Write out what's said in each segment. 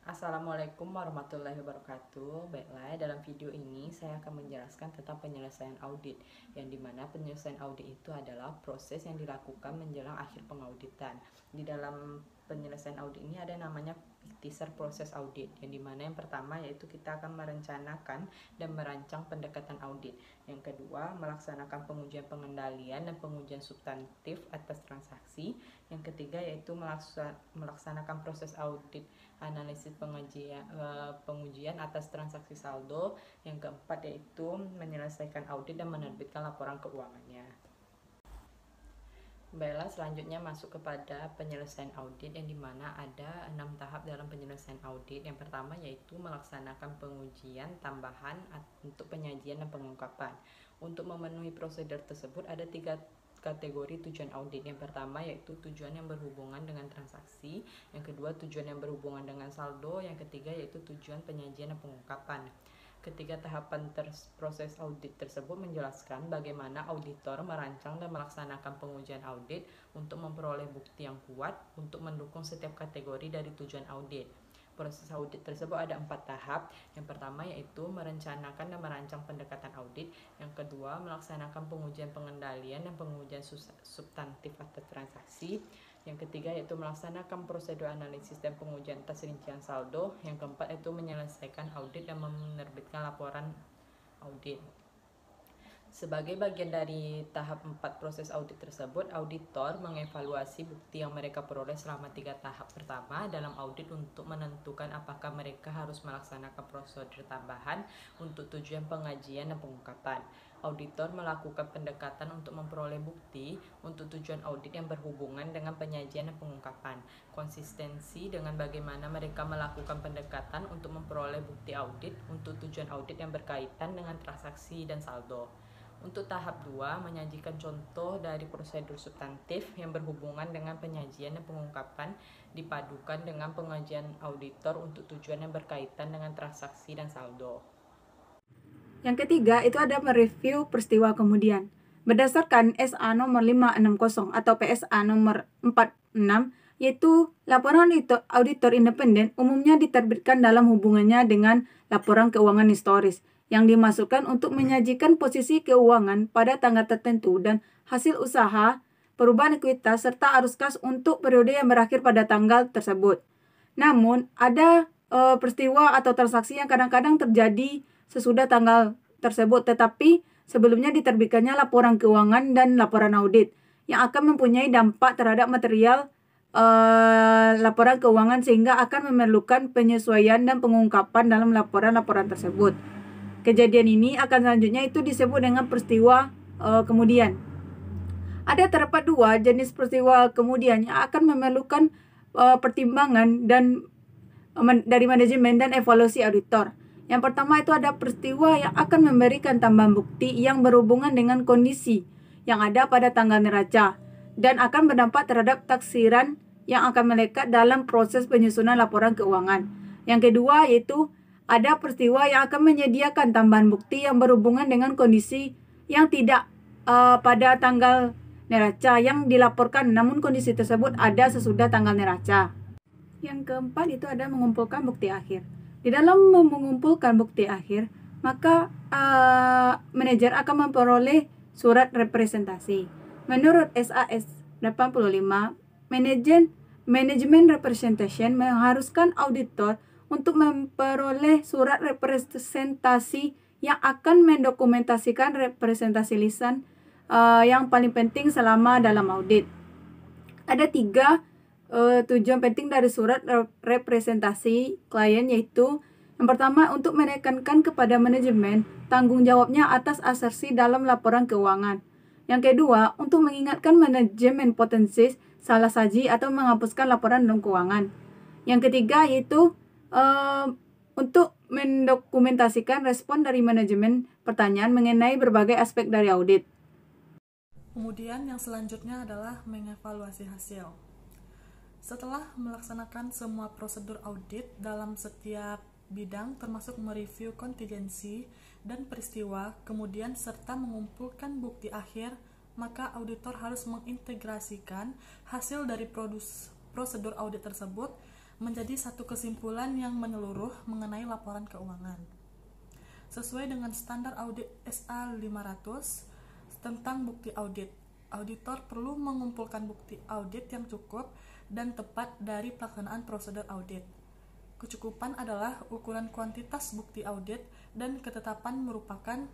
Assalamualaikum warahmatullahi wabarakatuh. Baiklah, dalam video ini saya akan menjelaskan tentang penyelesaian audit, yang dimana penyelesaian audit itu adalah proses yang dilakukan menjelang akhir pengauditan. Di dalam penyelesaian audit ini ada namanya teaser proses audit, yang dimana yang pertama yaitu kita akan merencanakan dan merancang pendekatan audit. Yang kedua, melaksanakan pengujian pengendalian dan pengujian substantif atas transaksi. Yang ketiga yaitu melaksanakan proses audit analisis pengujian atas transaksi saldo. Yang keempat yaitu menyelesaikan audit dan menerbitkan laporan keuangannya. Baiklah, selanjutnya masuk kepada penyelesaian audit, yang dimana ada 6 tahap dalam penyelesaian audit. Yang pertama yaitu melaksanakan pengujian tambahan untuk penyajian dan pengungkapan. Untuk memenuhi prosedur tersebut ada 3 kategori tujuan audit. Yang pertama yaitu tujuan yang berhubungan dengan transaksi, yang kedua tujuan yang berhubungan dengan saldo, yang ketiga yaitu tujuan penyajian dan pengungkapan. Ketiga tahapan proses audit tersebut menjelaskan bagaimana auditor merancang dan melaksanakan pengujian audit untuk memperoleh bukti yang kuat untuk mendukung setiap kategori dari tujuan audit. Proses audit tersebut ada 4 tahap. Yang pertama yaitu merencanakan dan merancang pendekatan audit. Yang kedua, melaksanakan pengujian pengendalian dan pengujian substantif atas transaksi. Yang ketiga yaitu melaksanakan prosedur analisis dan pengujian atas rincian saldo. Yang keempat yaitu menyelesaikan audit dan menerbitkan laporan audit. Sebagai bagian dari tahap 4 proses audit tersebut, auditor mengevaluasi bukti yang mereka peroleh selama 3 tahap pertama dalam audit untuk menentukan apakah mereka harus melaksanakan prosedur tambahan untuk tujuan pengajian dan pengungkapan. Auditor melakukan pendekatan untuk memperoleh bukti untuk tujuan audit yang berhubungan dengan penyajian dan pengungkapan. Konsistensi dengan bagaimana mereka melakukan pendekatan untuk memperoleh bukti audit untuk tujuan audit yang berkaitan dengan transaksi dan saldo. Untuk tahap 2, menyajikan contoh dari prosedur substantif yang berhubungan dengan penyajian dan pengungkapan dipadukan dengan pengajian auditor untuk tujuan yang berkaitan dengan transaksi dan saldo. Yang ketiga, itu ada mereview peristiwa kemudian. Berdasarkan SA nomor 560 atau PSA nomor 46, yaitu laporan auditor independen umumnya diterbitkan dalam hubungannya dengan laporan keuangan historis, yang dimasukkan untuk menyajikan posisi keuangan pada tanggal tertentu dan hasil usaha, perubahan ekuitas, serta arus kas untuk periode yang berakhir pada tanggal tersebut. Namun, ada peristiwa atau transaksi yang kadang-kadang terjadi sesudah tanggal tersebut, tetapi sebelumnya diterbitkannya laporan keuangan dan laporan audit yang akan mempunyai dampak terhadap material laporan keuangan, sehingga akan memerlukan penyesuaian dan pengungkapan dalam laporan-laporan tersebut. Kejadian ini akan selanjutnya itu disebut dengan peristiwa kemudian. Ada terdapat 2 jenis peristiwa kemudian yang akan memerlukan pertimbangan dan dari manajemen dan evaluasi auditor. Yang pertama itu ada peristiwa yang akan memberikan tambahan bukti yang berhubungan dengan kondisi yang ada pada tanggal neraca dan akan berdampak terhadap taksiran yang akan melekat dalam proses penyusunan laporan keuangan. Yang kedua yaitu ada peristiwa yang akan menyediakan tambahan bukti yang berhubungan dengan kondisi yang tidak pada tanggal neraca yang dilaporkan, namun kondisi tersebut ada sesudah tanggal neraca. Yang keempat itu ada mengumpulkan bukti akhir. Di dalam mengumpulkan bukti akhir, maka manajer akan memperoleh surat representasi. Menurut SAS 85, manajemen representation mengharuskan auditor untuk memperoleh surat representasi yang akan mendokumentasikan representasi lisan yang paling penting selama dalam audit. Ada 3 tujuan penting dari surat representasi klien, yaitu yang pertama untuk menekankan kepada manajemen tanggung jawabnya atas asersi dalam laporan keuangan. Yang kedua, untuk mengingatkan manajemen potensi salah saji atau menghapuskan laporan dalam keuangan. Yang ketiga yaitu untuk mendokumentasikan respon dari manajemen pertanyaan mengenai berbagai aspek dari audit. Kemudian yang selanjutnya adalah mengevaluasi hasil. Setelah melaksanakan semua prosedur audit dalam setiap bidang termasuk mereview kontingensi dan peristiwa, kemudian serta mengumpulkan bukti akhir, maka auditor harus mengintegrasikan hasil dari prosedur audit tersebut menjadi satu kesimpulan yang menyeluruh mengenai laporan keuangan. Sesuai dengan standar audit SA 500 tentang bukti audit, auditor perlu mengumpulkan bukti audit yang cukup dan tepat dari pelaksanaan prosedur audit. Kecukupan adalah ukuran kuantitas bukti audit dan ketepatan merupakan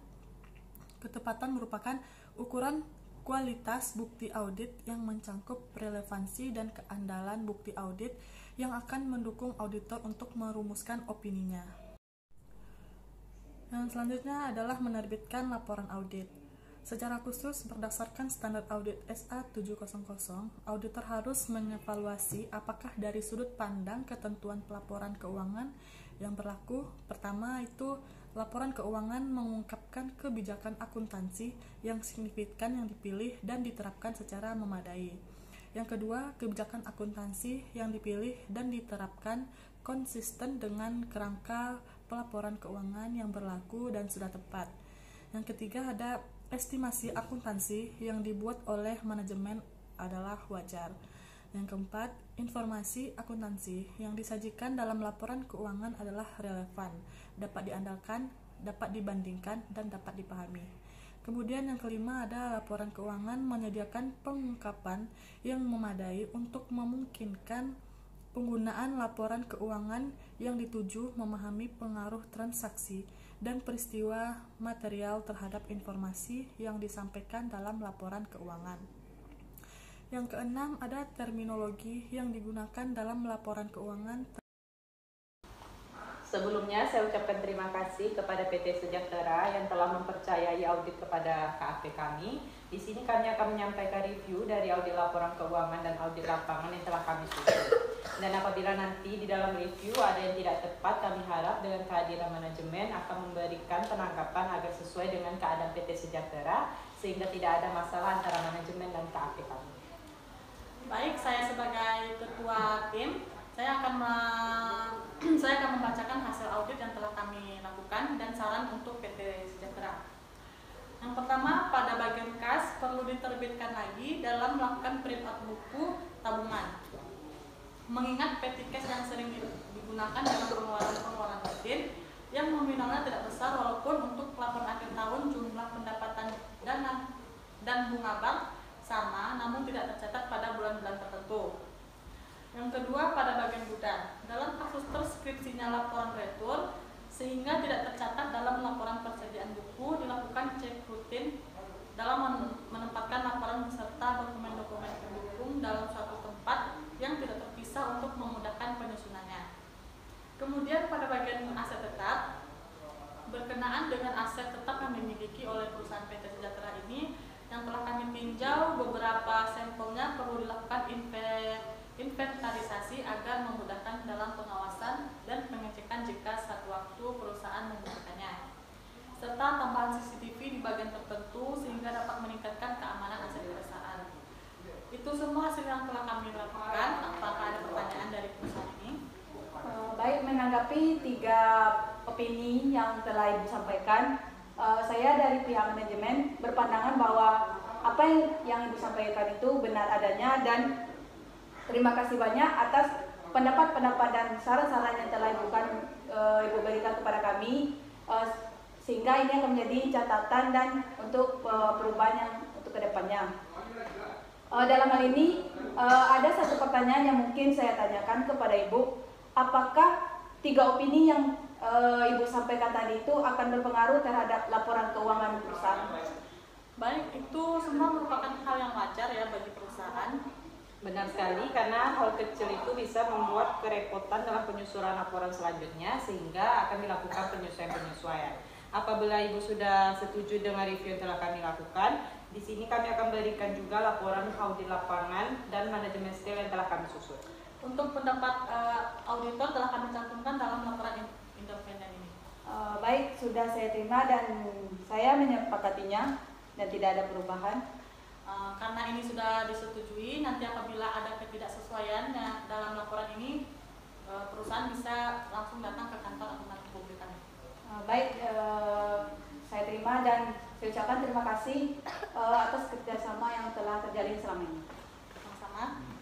ukuran kualitas bukti audit yang mencangkup relevansi dan keandalan bukti audit yang akan mendukung auditor untuk merumuskan opininya. Yang selanjutnya adalah menerbitkan laporan audit. Secara khusus, berdasarkan standar audit SA 700, auditor harus mengevaluasi apakah dari sudut pandang ketentuan pelaporan keuangan yang berlaku. Pertama itu, laporan keuangan mengungkapkan kebijakan akuntansi yang signifikan yang dipilih dan diterapkan secara memadai. Yang kedua, kebijakan akuntansi yang dipilih dan diterapkan konsisten dengan kerangka pelaporan keuangan yang berlaku dan sudah tepat. Yang ketiga, ada estimasi akuntansi yang dibuat oleh manajemen adalah wajar. Yang keempat, informasi akuntansi yang disajikan dalam laporan keuangan adalah relevan, dapat diandalkan, dapat dibandingkan, dan dapat dipahami. Kemudian yang kelima ada laporan keuangan menyediakan pengungkapan yang memadai untuk memungkinkan penggunaan laporan keuangan yang dituju memahami pengaruh transaksi dan peristiwa material terhadap informasi yang disampaikan dalam laporan keuangan. Yang keenam ada terminologi yang digunakan dalam laporan keuangan. Sebelumnya saya ucapkan terima kasih kepada PT Sejahtera yang telah mempercayai audit kepada KAP kami. Di sini kami akan menyampaikan review dari audit laporan keuangan dan audit lapangan yang telah kami susun. Dan apabila nanti di dalam review ada yang tidak tepat, kami harap dengan kehadiran manajemen akan memberikan penangkapan agar sesuai dengan keadaan PT Sejahtera sehingga tidak ada masalah antara manajemen dan KAP kami. Baik, saya sebagai ketua tim, saya akan membacakan hasil audit yang telah kami lakukan dan saran untuk PT Sejahtera. Yang pertama, pada bagian kas perlu diterbitkan lagi dalam melakukan print out buku tabungan. Mengingat petty cash yang sering digunakan dalam pengeluaran rutin yang nominalnya tidak besar walaupun untuk laporan akhir tahun jumlah pendapatan dana dan bunga bank sama namun tidak tercatat pada bulan-bulan tertentu. Yang kedua, pada bagian gudang. Dalam kasus terskripsinya laporan retur sehingga tidak tercatat dalam laporan persediaan buku, dilakukan cek rutin dalam menempatkan laporan beserta dokumen-dokumen pendukung dalam suatu tempat yang tidak terpisah untuk memudahkan penyusunannya. Kemudian pada bagian aset tetap, berkenaan dengan aset tetap yang dimiliki oleh perusahaan PT Sejahtera ini yang telah kami tinjau, beberapa sampelnya perlu dilakukan inventarisasi agar memudahkan dalam pengawasan dan pengecekan jika satu waktu perusahaan membutuhkannya, serta tambahan CCTV di bagian tertentu sehingga dapat meningkatkan keamanan aset perusahaan. Itu semua hasil yang telah kami lakukan. Apakah ada pertanyaan dari perusahaan ini? Baik, menanggapi 3 opini yang telah Ibu sampaikan, saya dari pihak manajemen berpandangan bahwa apa yang Ibu sampaikan itu benar adanya dan terima kasih banyak atas pendapat-pendapat dan saran-saran yang telah Ibu berikan kepada kami, sehingga ini akan menjadi catatan dan untuk perubahan yang untuk kedepannya. Dalam hal ini ada satu pertanyaan yang mungkin saya tanyakan kepada Ibu, apakah 3 opini yang Ibu sampaikan tadi itu akan berpengaruh terhadap laporan keuangan perusahaan? Baik, itu semua merupakan hal yang wajar ya bagi perusahaan. Benar sekali, karena hal kecil itu bisa membuat kerepotan dalam penyusunan laporan selanjutnya sehingga akan dilakukan penyesuaian-penyesuaian. Apabila Ibu sudah setuju dengan review yang telah kami lakukan, di sini kami akan berikan juga laporan audit lapangan dan manajemen skill yang telah kami susun. Untuk pendapat auditor telah kami cantumkan dalam laporan independen ini. Baik, sudah saya terima dan saya menyepakatinya dan tidak ada perubahan. Karena ini sudah disetujui, nanti apabila ada ketidaksesuaian dalam laporan ini, perusahaan bisa langsung datang ke kantor akuntan publik kami. Baik, saya terima dan saya ucapkan terima kasih atas kerjasama yang telah terjalin selama ini. Sama-sama.